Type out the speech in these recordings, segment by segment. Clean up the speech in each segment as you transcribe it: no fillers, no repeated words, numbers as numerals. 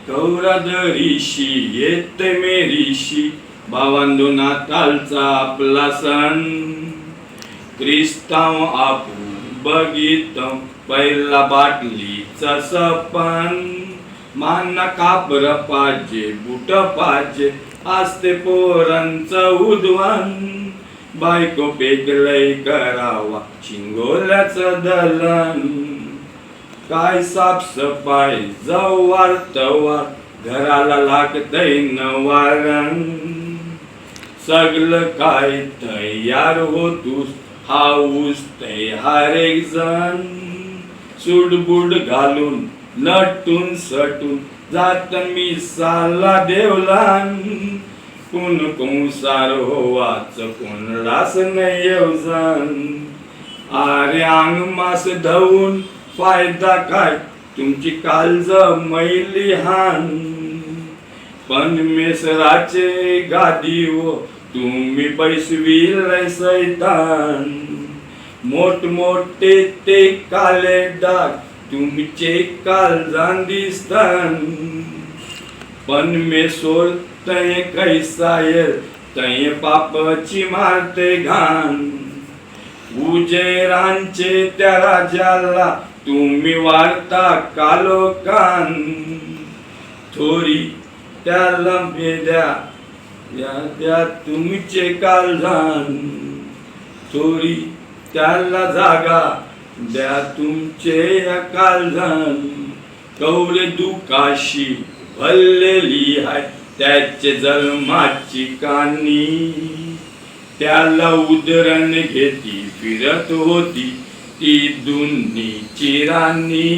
गौरादरीशी येते मेरीशी भावांदो नातालचा आपला सण क्रिस्ताव आपू बघित पहिला बाटलीचा सपन मान कापर पाहिजे बुट पाहिजे असते पोरांचं उद्वान बायको पेकलय करावा शिंगोल्याचं दलन काय साफसफाई जवार तवार घराला लागतय नवारण सगळं काय तयार होतूस हाऊस तयार एक जण सूटबूट घालून नटून सटून जात मी साला देवलान कोण कंसार होवाच कोण रास नाही येवजन आरे अंग मास धवून फायदा काय तुमची काळज मैली हान पण मेसराचे गादीव तुम्ही पैसविलय सैतान मोठमोठे ते काले डाग तुमचे काळजान दिसतान पण मेसोर तय कैसायल तय पापची मारते घाण उजेरांचे त्या राजाला तुम्ही वार्ता कालोकान थोडी त्याला भेद्या द्या तुमचे कालधान थोडी त्याला जागा द्या तुमचे कालधान कवरे दुकाशी भरलेली आहे त्याचे जन्माची कानी त्याला उदरण घेती फिरत होती ती दुन्नीची राणी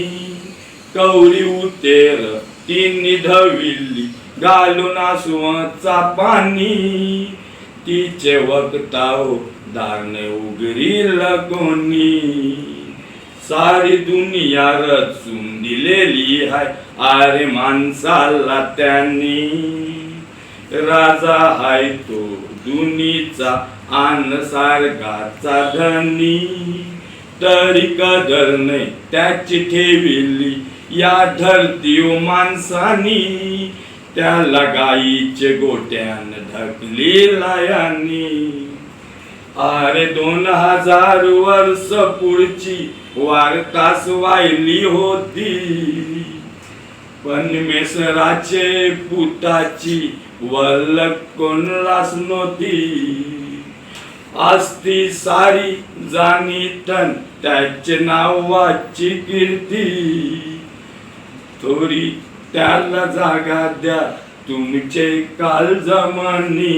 कवरी उतेर तिन्ही धविली घालून आसुवाचा पाणी तिचे वक्ताव दारने उघडील कोणी सारी दुनिया रचून दिलेली आहे आरे माणसाला त्यांनी राजा हाय तो दुनीचा आन सारगाचा धनी तरी कदर नाही त्याची ठेविली या धरतीव माणसानी त्याला गाईचे गोट्यान ढकली लायानी अरे 2000 वर्ष पुढची वार्तास वाहिली होती पण मेसराचे पुताची वल्लक कोणलाच नव्हती असती सारी जाणीतन त्याचे नावाची कीर्ती थोडी त्याला जागा द्या तुमचे काळजमानी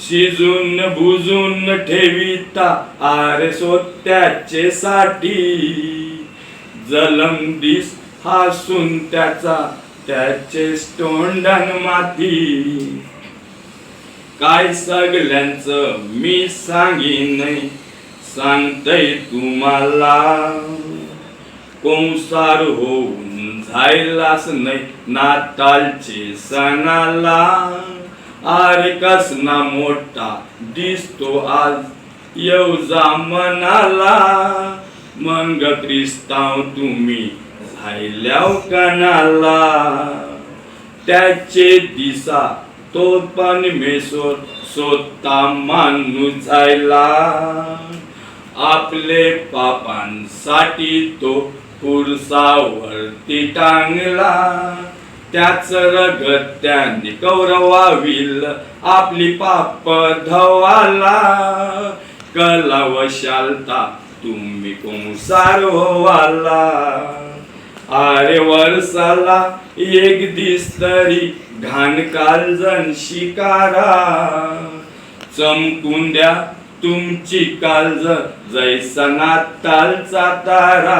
शिजून भुजून ठेविता आरे सोत्याचे साठी जलमदिस हसून त्याचे तोंडान माती काय सगळ्यांचं मी सांगीन सांगतय तुम्हाला कंसार होऊन जायलाच नाही नातालचे सणाला आरे कसना मोठा दिसतो आज येवजा मनाला मंग ख्रिस्ताव तुम्ही झायल्याव कणाला त्याचे दिसा तो पण मेसोर स्वतः माणूस जायला आपले पापांसाठी तो खुर्सावरती टांगला त्याच रगत्याने कौरवाविल आपली पाप धवाला कला वशालता तुम्ही कंसार होवाला आरे वर्षाला एक दिस तरी घाण कालजन शिकारा चमकून द्या तुमची कालज जैसा नातालचा तारा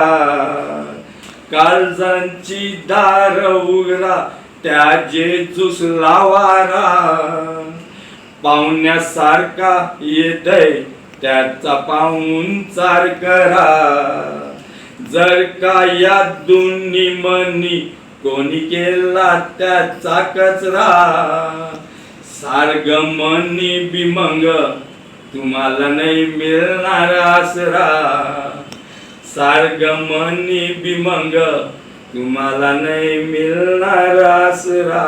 कालजांची दार उघडा त्या जेजूस लावारा पाहुण्यासारखा येतय त्याचा पाहुणचार करा जर का या दोन्ही मनी कोणी केला त्याचा कचरा सार्ग मनी बिमंग तुम्हाला नाही मिळणार आसरा सार्ग मनी बिमंग तुम्हाला नाही मिळणार आसरा.